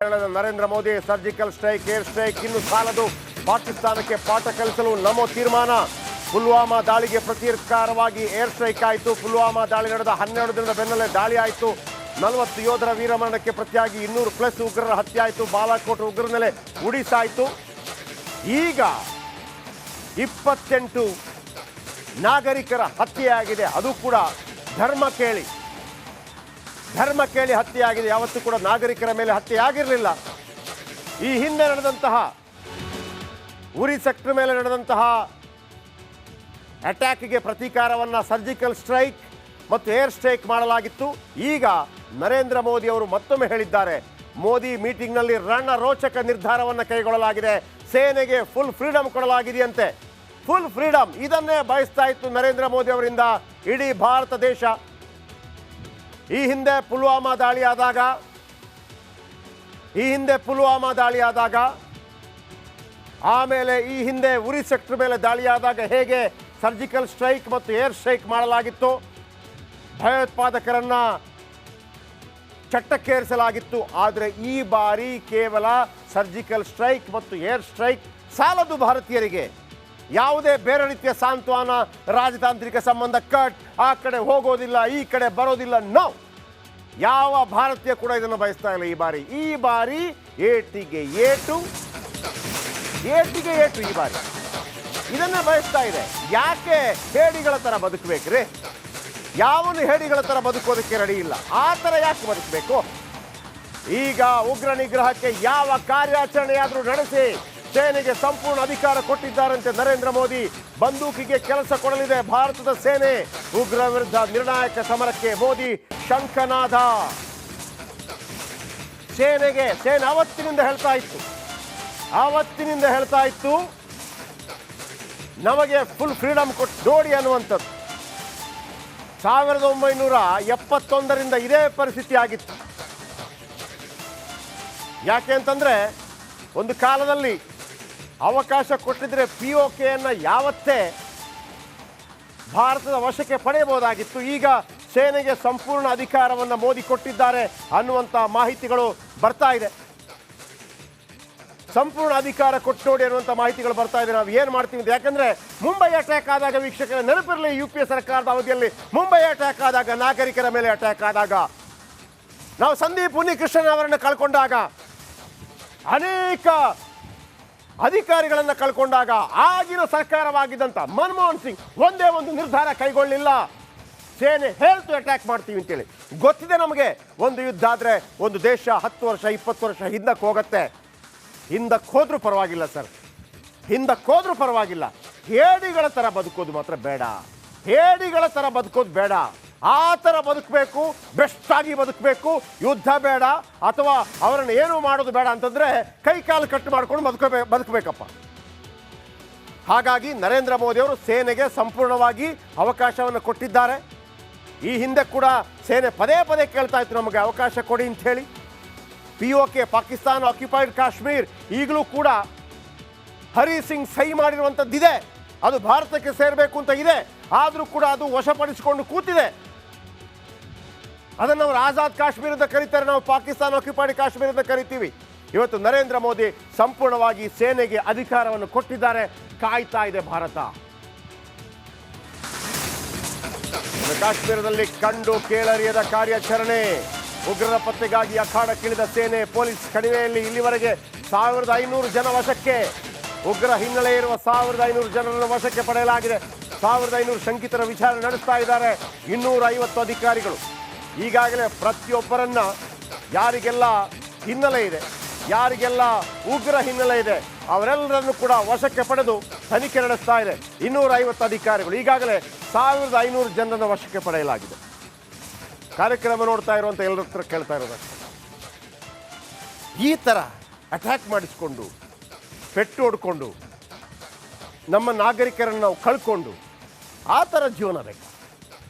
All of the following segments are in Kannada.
Narendra Modi surgical strike air strike ಇನ್ನು ಸಾಲದು ಪಾಕಿಸ್ತಾನಕ್ಕೆ ಪಾಠ ಕಲಿಸಲು ನಮೋ ತೀರ್ಮಾನ. ಪುಲ್ವಾಮಾ ದಾಳಿಗೆ ಪ್ರತೀಕಾರವಾಗಿ ಏರ್ ಸ್ಟ್ರೈಕ್ ಆಯಿತು. ಪುಲ್ವಾಮಾ ದಾಳಿ ನಡೆದ 12 ದಿನದ ಬೆನ್ನಲ್ಲೇ ದಾಳಿ ಆಯಿತು. 40 ಯೋಧರ ವೀರಮರಣಕ್ಕೆ ಪ್ರತಿಯಾಗಿ 200+ ಉಗ್ರರ ಹತ್ಯೆ ಆಯಿತು. ಬಾಲಾಕೋಟ್ ಉಗ್ರರ ಮೇಲೆ ಉಡಿಸಾಯಿತು. ಈಗ 28 ನಾಗರಿಕರ ಹತ್ಯೆಯಾಗಿದೆ. ಅದು ಕೂಡ ಧರ್ಮ ಕೇಳಿ ಹತ್ಯೆಯಾಗಿದೆ. ಯಾವತ್ತೂ ಕೂಡ ನಾಗರಿಕರ ಮೇಲೆ ಹತ್ಯೆಯಾಗಿರಲಿಲ್ಲ. ಈ ಹಿಂದೆ ನಡೆದಂತಹ ಉರಿ ಸೆಕ್ಟರ್ ಮೇಲೆ ನಡೆದಂತಹ ಅಟ್ಯಾಕ್ಗೆ ಪ್ರತೀಕಾರವನ್ನು ಸರ್ಜಿಕಲ್ ಸ್ಟ್ರೈಕ್ ಮತ್ತು ಏರ್ ಸ್ಟ್ರೈಕ್ ಮಾಡಲಾಗಿತ್ತು. ಈಗ ನರೇಂದ್ರ ಮೋದಿ ಅವರು ಮತ್ತೊಮ್ಮೆ ಹೇಳಿದ್ದಾರೆ, ಮೋದಿ ಮೀಟಿಂಗ್ನಲ್ಲಿ ರೋಚಕ ನಿರ್ಧಾರವನ್ನು ಕೈಗೊಳ್ಳಲಾಗಿದೆ. ಸೇನೆಗೆ ಫುಲ್ ಫ್ರೀಡಮ್ ಕೊಡಲಾಗಿದೆಯಂತೆ. ಫುಲ್ ಫ್ರೀಡಮ್ ಇದನ್ನೇ ಬಯಸ್ತಾ ಇತ್ತು ನರೇಂದ್ರ ಮೋದಿ ಅವರಿಂದ ಇಡೀ ಭಾರತ ದೇಶ. ಈ ಹಿಂದೆ ಪುಲ್ವಾಮಾ ದಾಳಿಯಾದಾಗ ಆಮೇಲೆ ಈ ಹಿಂದೆ ಉರಿ ಸೆಕ್ಟರ್ ಮೇಲೆ ದಾಳಿಯಾದಾಗ ಹೇಗೆ ಸರ್ಜಿಕಲ್ ಸ್ಟ್ರೈಕ್ ಮತ್ತು ಏರ್ ಸ್ಟ್ರೈಕ್ ಮಾಡಲಾಗಿತ್ತು, ಭಯೋತ್ಪಾದಕರನ್ನ ಚಟ್ಟಕ್ಕೇರಿಸಲಾಗಿತ್ತು. ಆದರೆ ಈ ಬಾರಿ ಕೇವಲ ಸರ್ಜಿಕಲ್ ಸ್ಟ್ರೈಕ್ ಮತ್ತು ಏರ್ ಸ್ಟ್ರೈಕ್ ಸಾಲದು ಭಾರತೀಯರಿಗೆ. ಯಾವುದೇ ಬೇರೆ ರೀತಿಯ ಸಾಂತ್ವನ, ರಾಜತಾಂತ್ರಿಕ ಸಂಬಂಧ ಕಟ್, ಆ ಕಡೆ ಹೋಗೋದಿಲ್ಲ, ಈ ಕಡೆ ಬರೋದಿಲ್ಲ, ನೋ. ಯಾವ ಭಾರತೀಯ ಕೂಡ ಇದನ್ನು ಬಯಸ್ತಾ ಇಲ್ಲ. ಈ ಬಾರಿ ಏಟಿಗೆ ಏಟು ಈ ಬಾರಿ ಇದನ್ನೇ ಬಯಸ್ತಾ ಇದೆ. ಯಾಕೆ ಹೇಡಿಗಳ ಥರ ಬದುಕಬೇಕ್ರಿ? ಯಾವನು ಹೇಡಿಗಳ ಥರ ಬದುಕೋದಕ್ಕೆ ರೆಡಿ ಇಲ್ಲ. ಆ ಥರ ಯಾಕೆ ಬದುಕಬೇಕು? ಈಗ ಉಗ್ರ ನಿಗ್ರಹಕ್ಕೆ ಯಾವ ಕಾರ್ಯಾಚರಣೆಯಾದರೂ ನಡೆಸಿ ಸೇನೆಗೆ ಸಂಪೂರ್ಣ ಅಧಿಕಾರ ಕೊಟ್ಟಿದ್ದಾರಂತೆ ನರೇಂದ್ರ ಮೋದಿ. ಬಂದೂಕಿಗೆ ಕೆಲಸ ಕೊಡಲಿದೆ ಭಾರತದ ಸೇನೆ. ಉಗ್ರ ವಿರುದ್ಧ ನಿರ್ಣಾಯಕ ಸಮರಕ್ಕೆ ಮೋದಿ ಶಂಖನಾದ. ಸೇನೆ ಅವತ್ತಿನಿಂದ ಹೇಳ್ತಾ ಇತ್ತು ನಮಗೆ ಫುಲ್ ಫ್ರೀಡಮ್ ಕೊಟ್ಟು ನೋಡಿ ಅನ್ನುವಂಥದ್ದು. 1971ರಿಂದ ಇದೇ ಪರಿಸ್ಥಿತಿ ಆಗಿತ್ತು. ಯಾಕೆ ಅಂತಂದ್ರೆ ಒಂದು ಕಾಲದಲ್ಲಿ ಅವಕಾಶ ಕೊಟ್ಟಿದ್ರೆ POKಯನ್ನು ಯಾವತ್ತೇ ಭಾರತದ ವಶಕ್ಕೆ ಪಡೆಯಬಹುದಾಗಿತ್ತು. ಈಗ ಸೇನೆಗೆ ಸಂಪೂರ್ಣ ಅಧಿಕಾರವನ್ನು ಮೋದಿ ಕೊಟ್ಟಿದ್ದಾರೆ ಅನ್ನುವಂಥ ಮಾಹಿತಿಗಳು ಬರ್ತಾ ಇದೆ. ಸಂಪೂರ್ಣ ಅಧಿಕಾರ ಕೊಟ್ಟು ನೋಡಿ ಅನ್ನುವಂಥ ಮಾಹಿತಿಗಳು ಬರ್ತಾ ಇದೆ. ನಾವು ಏನು ಮಾಡ್ತೀವಿ ಅಂತ, ಯಾಕಂದ್ರೆ ಮುಂಬೈ ಅಟ್ಯಾಕ್ ಆದಾಗ, ವೀಕ್ಷಕರ ನೆನಪಿರಲಿ, UPA ಸರ್ಕಾರದ ಅವಧಿಯಲ್ಲಿ ಮುಂಬೈ ಅಟ್ಯಾಕ್ ಆದಾಗ, ನಾಗರಿಕರ ಮೇಲೆ ಅಟ್ಯಾಕ್ ಆದಾಗ, ನಾವು ಸಂದೀಪ್ ಉನ್ನಿಕೃಷ್ಣನ್ ಅವರನ್ನು ಕಳ್ಕೊಂಡಾಗ, ಅನೇಕ ಅಧಿಕಾರಿಗಳನ್ನು ಕಳ್ಕೊಂಡಾಗ ಆಗಿನ ಸರ್ಕಾರವಾಗಿದ್ದಂಥ ಮನಮೋಹನ್ ಸಿಂಗ್ ಒಂದೇ ಒಂದು ನಿರ್ಧಾರ ಕೈಗೊಳ್ಳಲಿಲ್ಲ. ಸೇನೆ ಹೇಳ್ತು ಅಟ್ಯಾಕ್ ಮಾಡ್ತೀವಿ ಅಂತೇಳಿ. ಗೊತ್ತಿದೆ ನಮಗೆ, ಒಂದು ಯುದ್ಧ ಆದರೆ ಒಂದು ದೇಶ 10 ವರ್ಷ 20 ವರ್ಷ ಹಿಂದಕ್ಕೆ ಹೋಗುತ್ತೆ. ಹಿಂದಕ್ಕೆ ಹೋದ್ರೂ ಪರವಾಗಿಲ್ಲ ಸರ್, ಹಿಂದಕ್ಕೆ ಪರವಾಗಿಲ್ಲ. ಹೇಡಿಗಳ ಥರ ಬದುಕೋದು ಮಾತ್ರ ಬೇಡ. ಆ ಥರ ಬದುಕಬೇಕು, ಬೆಸ್ಟಾಗಿ ಬದುಕಬೇಕು. ಯುದ್ಧ ಬೇಡ, ಅಥವಾ ಅವರನ್ನು ಏನೂ ಮಾಡೋದು ಬೇಡ ಅಂತಂದರೆ ಕೈ ಕಾಲು ಕಟ್ಟು ಮಾಡ್ಕೊಂಡು ಬದುಕಬೇಕಪ್ಪ. ಹಾಗಾಗಿ ನರೇಂದ್ರ ಮೋದಿ ಅವರು ಸೇನೆಗೆ ಸಂಪೂರ್ಣವಾಗಿ ಅವಕಾಶವನ್ನು ಕೊಟ್ಟಿದ್ದಾರೆ. ಈ ಹಿಂದೆ ಕೂಡ ಸೇನೆ ಪದೇ ಕೇಳ್ತಾ ಇತ್ತು ನಮಗೆ ಅವಕಾಶ ಕೊಡಿ ಅಂತ ಹೇಳಿ. POK, ಪಾಕಿಸ್ತಾನ ಆಕ್ಯುಪೈಡ್ ಕಾಶ್ಮೀರ್, ಈಗಲೂ ಕೂಡ ಹರಿ ಸಿಂಗ್ ಸಹಿ ಮಾಡಿರುವಂಥದ್ದಿದೆ. ಅದು ಭಾರತಕ್ಕೆ ಸೇರಬೇಕು ಅಂತ ಇದೆ. ಆದರೂ ಕೂಡ ಅದು ವಶಪಡಿಸಿಕೊಂಡು ಕೂತಿದೆ. ಅದನ್ನು ಅವರು ಆಜಾದ್ ಕಾಶ್ಮೀರ ಅಂತ ಕರೀತಾರೆ, ನಾವು ಪಾಕಿಸ್ತಾನ ಆಕ್ಯುಪೈಡ್ ಕಾಶ್ಮೀರ ಅಂತ ಕರಿತೀವಿ. ಇವತ್ತು ನರೇಂದ್ರ ಮೋದಿ ಸಂಪೂರ್ಣವಾಗಿ ಸೇನೆಗೆ ಅಧಿಕಾರವನ್ನು ಕೊಟ್ಟಿದ್ದಾರೆ. ಕಾಯ್ತಾ ಇದೆ ಭಾರತ. ಕಾಶ್ಮೀರದಲ್ಲಿ ಕಂಡು ಕೇಳರಿಯದ ಕಾರ್ಯಾಚರಣೆ. ಉಗ್ರರ ಪತ್ತೆಗಾಗಿ ಅಖಾಡಕ್ಕಿಳಿದ ಸೇನೆ. ಪೊಲೀಸ್ ಕಣಿವೆಯಲ್ಲಿ ಇಲ್ಲಿವರೆಗೆ 1500 ಜನ ವಶಕ್ಕೆ. ಉಗ್ರ ಹಿನ್ನೆಲೆ ಇರುವ 1500 ಜನರನ್ನು ವಶಕ್ಕೆ ಪಡೆಯಲಾಗಿದೆ. 1500 ಶಂಕಿತರ ವಿಚಾರಣೆ ನಡೆಸ್ತಾ ಇದ್ದಾರೆ 250 ಅಧಿಕಾರಿಗಳು. ಈಗಾಗಲೇ ಪ್ರತಿಯೊಬ್ಬರನ್ನ, ಯಾರಿಗೆಲ್ಲ ಹಿನ್ನೆಲೆ ಇದೆ, ಯಾರಿಗೆಲ್ಲ ಉಗ್ರ ಹಿನ್ನೆಲೆ ಇದೆ, ಅವರೆಲ್ಲರನ್ನು ಕೂಡ ವಶಕ್ಕೆ ಪಡೆದು ತನಿಖೆ ನಡೆಸ್ತಾ ಇದೆ 250 ಅಧಿಕಾರಿಗಳು. ಈಗಾಗಲೇ 1500 ಜನರನ್ನು ವಶಕ್ಕೆ ಪಡೆಯಲಾಗಿದೆ. ಕಾರ್ಯಕ್ರಮ ನೋಡ್ತಾ ಇರುವಂಥ ಎಲ್ಲರ ಹತ್ರ ಕೇಳ್ತಾ ಇರೋದು, ಈ ಥರ ಅಟ್ಯಾಕ್ ಮಾಡಿಸ್ಕೊಂಡು, ಪೆಟ್ಟು ಹೊಡ್ಕೊಂಡು, ನಮ್ಮ ನಾಗರಿಕರನ್ನು ನಾವು ಕಳ್ಕೊಂಡು, ಆ ಥರ ಜೀವನ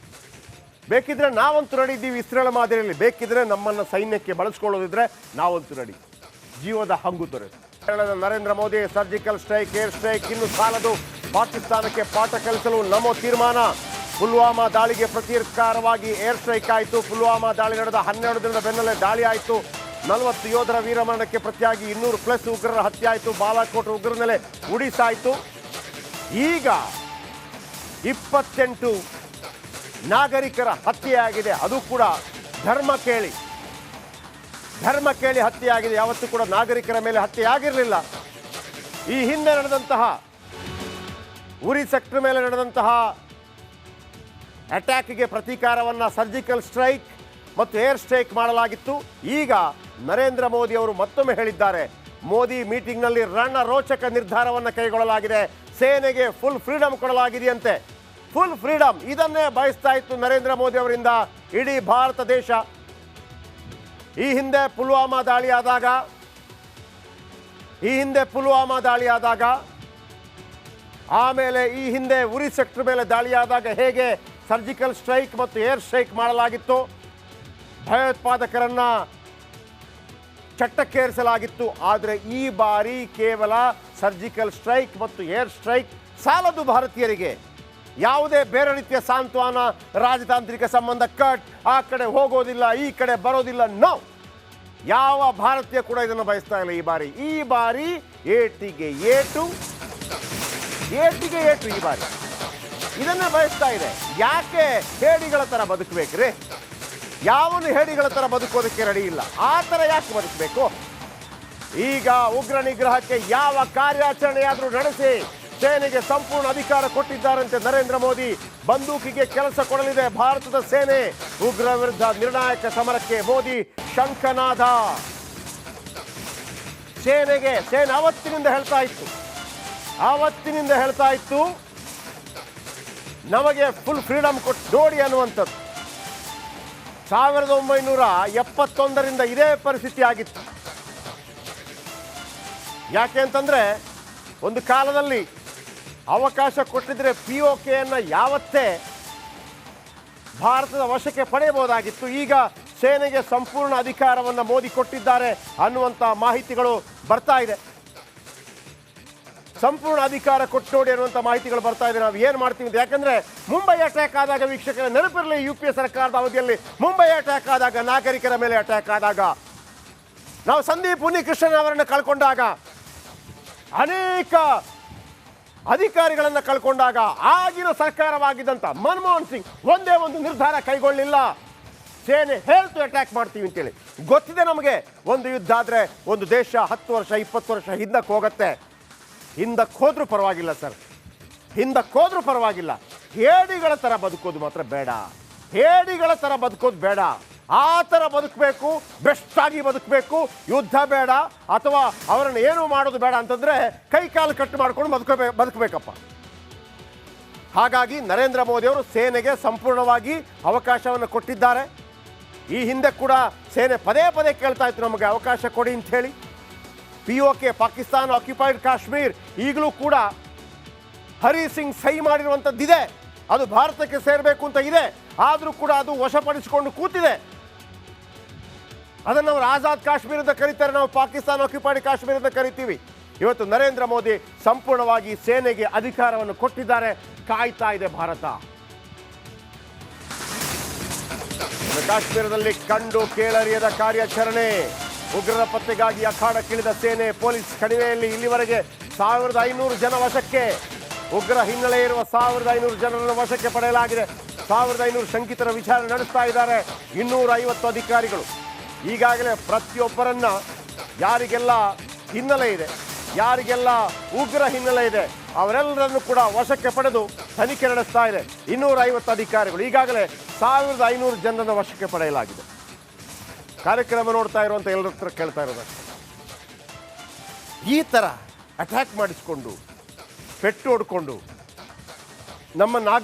ಬೇಕಿದ್ರೆ ನಾವಂತೂ ರೆಡಿ ಇದ್ದೀವಿ. ಇಸ್ರೇಲ್ ಮಾದರಿಯಲ್ಲಿ ಬೇಕಿದ್ರೆ ನಮ್ಮನ್ನು ಸೈನ್ಯಕ್ಕೆ ಬಳಸ್ಕೊಳ್ಳೋದಿದ್ರೆ ನಾವಂತೂ ರೆಡಿ. ಜೀವದ ಹಂಗು ತೊರೆದು Narendra Modi surgical strike air strike ಇನ್ನು ಸಾಲದು ಪಾಕಿಸ್ತಾನಕ್ಕೆ ಪಾಠ ಕಲಿಸಲು ನಮೋ ತೀರ್ಮಾನ. ಪುಲ್ವಾಮಾ ದಾಳಿಗೆ ಪ್ರತೀಕಾರವಾಗಿ ಏರ್ ಸ್ಟ್ರೈಕ್ ಆಯಿತು. ಪುಲ್ವಾಮಾ ದಾಳಿ ನಡೆದ 12 ದಿನದ ಬೆನ್ನಲ್ಲೇ ದಾಳಿ ಆಯಿತು. 40 ಯೋಧರ ವೀರಮರಣಕ್ಕೆ ಪ್ರತಿಯಾಗಿ 200+ ಉಗ್ರರ ಹತ್ಯೆ ಆಯಿತು. ಬಾಲಾಕೋಟ್ ಉಗ್ರರ ಮೇಲೆ ಉಡಿಸಾಯಿತು. ಈಗ 28 ನಾಗರಿಕರ ಹತ್ಯೆಯಾಗಿದೆ. ಅದು ಕೂಡ ಧರ್ಮ ಕೇಳಿ ಹತ್ಯೆಯಾಗಿದೆ. ಯಾವತ್ತೂ ಕೂಡ ನಾಗರಿಕರ ಮೇಲೆ ಹತ್ಯೆಯಾಗಿರಲಿಲ್ಲ. ಈ ಹಿಂದೆ ನಡೆದಂತಹ ಉರಿ ಸೆಕ್ಟರ್ ಮೇಲೆ ನಡೆದಂತಹ ಅಟ್ಯಾಕ್ಗೆ ಪ್ರತೀಕಾರವನ್ನು ಸರ್ಜಿಕಲ್ ಸ್ಟ್ರೈಕ್ ಮತ್ತು ಏರ್ ಸ್ಟ್ರೈಕ್ ಮಾಡಲಾಗಿತ್ತು. ಈಗ ನರೇಂದ್ರ ಮೋದಿ ಅವರು ಮತ್ತೊಮ್ಮೆ ಹೇಳಿದ್ದಾರೆ, ಮೋದಿ ಮೀಟಿಂಗ್ನಲ್ಲಿ ರೋಚಕ ನಿರ್ಧಾರವನ್ನು ಕೈಗೊಳ್ಳಲಾಗಿದೆ. ಸೇನೆಗೆ ಫುಲ್ ಫ್ರೀಡಮ್ ಕೊಡಲಾಗಿದೆಯಂತೆ. ಫುಲ್ ಫ್ರೀಡಮ್ ಇದನ್ನೇ ಬಯಸ್ತಾ ಇತ್ತು ನರೇಂದ್ರ ಮೋದಿ ಅವರಿಂದ ಇಡೀ ಭಾರತ ದೇಶ. ಈ ಹಿಂದೆ ಪುಲ್ವಾಮಾ ದಾಳಿಯಾದಾಗ ಆಮೇಲೆ ಈ ಹಿಂದೆ ಉರಿ ಸೆಕ್ಟರ್ ಮೇಲೆ ದಾಳಿಯಾದಾಗ ಹೇಗೆ ಸರ್ಜಿಕಲ್ ಸ್ಟ್ರೈಕ್ ಮತ್ತು ಏರ್ ಸ್ಟ್ರೈಕ್ ಮಾಡಲಾಗಿತ್ತು, ಭಯೋತ್ಪಾದಕರನ್ನ ಚಟ್ಟಕ್ಕೇರಿಸಲಾಗಿತ್ತು. ಆದರೆ ಈ ಬಾರಿ ಕೇವಲ ಸರ್ಜಿಕಲ್ ಸ್ಟ್ರೈಕ್ ಮತ್ತು ಏರ್ ಸ್ಟ್ರೈಕ್ ಸಾಲದು ಭಾರತೀಯರಿಗೆ. ಯಾವುದೇ ಬೇರೆ ರೀತಿಯ ಸಾಂತ್ವನ, ರಾಜತಾಂತ್ರಿಕ ಸಂಬಂಧ ಕಟ್, ಆ ಕಡೆ ಹೋಗೋದಿಲ್ಲ, ಈ ಕಡೆ ಬರೋದಿಲ್ಲ, ನೋ. ಯಾವ ಭಾರತೀಯ ಕೂಡ ಇದನ್ನು ಬಯಸ್ತಾ ಇಲ್ಲ. ಈ ಬಾರಿ ಏಟಿಗೆ ಏಟು ಈ ಬಾರಿ ಇದನ್ನೇ ಬಯಸ್ತಾ ಇದೆ. ಯಾಕೆ ಹೇಡಿಗಳ ಥರ ಬದುಕಬೇಕ್ರಿ? ಯಾವನು ಹೇಡಿಗಳ ಥರ ಬದುಕೋದಕ್ಕೆ ರೆಡಿ ಇಲ್ಲ. ಆ ಥರ ಯಾಕೆ ಬದುಕಬೇಕು? ಈಗ ಉಗ್ರ ನಿಗ್ರಹಕ್ಕೆ ಯಾವ ಕಾರ್ಯಾಚರಣೆಯಾದರೂ ನಡೆಸಿ ಸೇನೆಗೆ ಸಂಪೂರ್ಣ ಅಧಿಕಾರ ಕೊಟ್ಟಿದ್ದಾರಂತೆ ನರೇಂದ್ರ ಮೋದಿ. ಬಂದೂಕಿಗೆ ಕೆಲಸ ಕೊಡಲಿದೆ ಭಾರತದ ಸೇನೆ. ಉಗ್ರ ವಿರುದ್ಧ ನಿರ್ಣಾಯಕ ಸಮರಕ್ಕೆ ಮೋದಿ ಶಂಖನಾದ. ಸೇನೆ ಅವತ್ತಿನಿಂದ ಹೇಳ್ತಾ ಇತ್ತು ನಮಗೆ ಫುಲ್ ಫ್ರೀಡಮ್ ಕೊಟ್ಟು ನೋಡಿ ಅನ್ನುವಂಥದ್ದು. 1971ರಿಂದ ಇದೇ ಪರಿಸ್ಥಿತಿ ಆಗಿತ್ತು. ಯಾಕೆ ಅಂತಂದ್ರೆ ಒಂದು ಕಾಲದಲ್ಲಿ ಅವಕಾಶ ಕೊಟ್ಟಿದ್ರೆ POKಯನ್ನು ಯಾವತ್ತೇ ಭಾರತದ ವಶಕ್ಕೆ ಪಡೆಯಬಹುದಾಗಿತ್ತು. ಈಗ ಸೇನೆಗೆ ಸಂಪೂರ್ಣ ಅಧಿಕಾರವನ್ನು ಮೋದಿ ಕೊಟ್ಟಿದ್ದಾರೆ ಅನ್ನುವಂಥ ಮಾಹಿತಿಗಳು ಬರ್ತಾ ಇದೆ. ಸಂಪೂರ್ಣ ಅಧಿಕಾರ ಕೊಟ್ಟು ನೋಡಿ ಅನ್ನುವಂಥ ಮಾಹಿತಿಗಳು ಬರ್ತಾ ಇದೆ. ನಾವು ಏನು ಮಾಡ್ತೀವಿ? ಯಾಕಂದ್ರೆ ಮುಂಬೈ ಅಟ್ಯಾಕ್ ಆದಾಗ, ವೀಕ್ಷಕರ ನೆನಪಿರಲಿ, UPA ಸರ್ಕಾರದ ಅವಧಿಯಲ್ಲಿ ಮುಂಬೈ ಅಟ್ಯಾಕ್ ಆದಾಗ, ನಾಗರಿಕರ ಮೇಲೆ ಅಟ್ಯಾಕ್ ಆದಾಗ, ನಾವು ಸಂದೀಪ್ ಉನ್ನಿಕೃಷ್ಣನ್ ಅವರನ್ನು ಕಳ್ಕೊಂಡಾಗ, ಅನೇಕ ಅಧಿಕಾರಿಗಳನ್ನು ಕಳ್ಕೊಂಡಾಗ ಆಗಿನ ಸರ್ಕಾರವಾಗಿದ್ದಂಥ ಮನಮೋಹನ್ ಸಿಂಗ್ ಒಂದೇ ಒಂದು ನಿರ್ಧಾರ ಕೈಗೊಳ್ಳಲಿಲ್ಲ. ಸೇನೆ ಹೇಳ್ತು ಅಟ್ಯಾಕ್ ಮಾಡ್ತೀವಿ ಅಂತೇಳಿ. ಗೊತ್ತಿದೆ ನಮಗೆ, ಒಂದು ಯುದ್ಧ ಆದರೆ ಒಂದು ದೇಶ 10 ವರ್ಷ 20 ವರ್ಷ ಹಿಂದಕ್ಕೆ ಹೋಗುತ್ತೆ. ಹಿಂದಕ್ಕೆ ಹೋದ್ರೂ ಪರವಾಗಿಲ್ಲ ಸರ್, ಹಿಂದಕ್ಕೋದ್ರೂ ಪರವಾಗಿಲ್ಲ. ಹೇಡಿಗಳ ಥರ ಬದುಕೋದು ಮಾತ್ರ ಬೇಡ. ಆ ಥರ ಬದುಕಬೇಕು, ಬೆಸ್ಟಾಗಿ ಬದುಕಬೇಕು. ಯುದ್ಧ ಬೇಡ, ಅಥವಾ ಅವರನ್ನು ಏನು ಮಾಡೋದು ಬೇಡ ಅಂತಂದರೆ ಕೈ ಕಾಲು ಕಟ್ಟು ಮಾಡ್ಕೊಂಡು ಬದುಕಬೇಕಪ್ಪ. ಹಾಗಾಗಿ ನರೇಂದ್ರ ಮೋದಿ ಅವರು ಸೇನೆಗೆ ಸಂಪೂರ್ಣವಾಗಿ ಅವಕಾಶವನ್ನು ಕೊಟ್ಟಿದ್ದಾರೆ. ಈ ಹಿಂದೆ ಕೂಡ ಸೇನೆ ಪದೇ ಕೇಳ್ತಾ ಇತ್ತು ನಮಗೆ ಅವಕಾಶ ಕೊಡಿ ಅಂತ ಹೇಳಿ. POK, ಪಾಕಿಸ್ತಾನ ಆಕ್ಯುಪೈಡ್ ಕಾಶ್ಮೀರ್, ಈಗಲೂ ಕೂಡ ಹರಿ ಸಿಂಗ್ ಸಹಿ ಮಾಡಿರುವಂಥದ್ದಿದೆ. ಅದು ಭಾರತಕ್ಕೆ ಸೇರಬೇಕು ಅಂತ ಇದೆ. ಆದರೂ ಕೂಡ ಅದು ವಶಪಡಿಸಿಕೊಂಡು ಕೂತಿದೆ. ಅದನ್ನು ಅವರು ಆಜಾದ್ ಕಾಶ್ಮೀರ ಅಂತ ಕರೀತಾರೆ, ನಾವು ಪಾಕಿಸ್ತಾನ ಆಕ್ಯುಪೈಡ್ ಕಾಶ್ಮೀರ ಅಂತ ಕರಿತೀವಿ. ಇವತ್ತು ನರೇಂದ್ರ ಮೋದಿ ಸಂಪೂರ್ಣವಾಗಿ ಸೇನೆಗೆ ಅಧಿಕಾರವನ್ನು ಕೊಟ್ಟಿದ್ದಾರೆ. ಕಾಯ್ತಾ ಇದೆ ಭಾರತ. ಕಾಶ್ಮೀರದಲ್ಲಿ ಕಂಡು ಕೇಳರಿಯದ ಕಾರ್ಯಾಚರಣೆ. ಉಗ್ರರ ಪತ್ತೆಗಾಗಿ ಅಖಾಡಕ್ಕಿಳಿದ ಸೇನೆ. ಪೊಲೀಸ್ ಕಣಿವೆಯಲ್ಲಿ ಇಲ್ಲಿವರೆಗೆ 1500 ಜನ ವಶಕ್ಕೆ. ಉಗ್ರ ಹಿನ್ನೆಲೆ ಇರುವ 1500 ಜನರನ್ನು ವಶಕ್ಕೆ ಪಡೆಯಲಾಗಿದೆ. 1500 ಶಂಕಿತರ ವಿಚಾರಣೆ ನಡೆಸ್ತಾ ಇದ್ದಾರೆ 250 ಅಧಿಕಾರಿಗಳು. ಈಗಾಗಲೇ ಪ್ರತಿಯೊಬ್ಬರನ್ನ, ಯಾರಿಗೆಲ್ಲ ಹಿನ್ನೆಲೆ ಇದೆ, ಯಾರಿಗೆಲ್ಲ ಉಗ್ರ ಹಿನ್ನೆಲೆ ಇದೆ, ಅವರೆಲ್ಲರನ್ನು ಕೂಡ ವಶಕ್ಕೆ ಪಡೆದು ತನಿಖೆ ನಡೆಸ್ತಾ ಇದೆ 250 ಅಧಿಕಾರಿಗಳು. ಈಗಾಗಲೇ 1500 ಜನರನ್ನು ವಶಕ್ಕೆ ಪಡೆಯಲಾಗಿದೆ. ಕಾರ್ಯಕ್ರಮ ನೋಡ್ತಾ ಇರುವಂಥ ಎಲ್ಲರ ಹತ್ರ ಕೇಳ್ತಾ ಇರೋದು, ಈ ಥರ ಅಟ್ಯಾಕ್ ಮಾಡಿಸ್ಕೊಂಡು, ಪೆಟ್ಟು ಹೊಡ್ಕೊಂಡು ನಮ್ಮ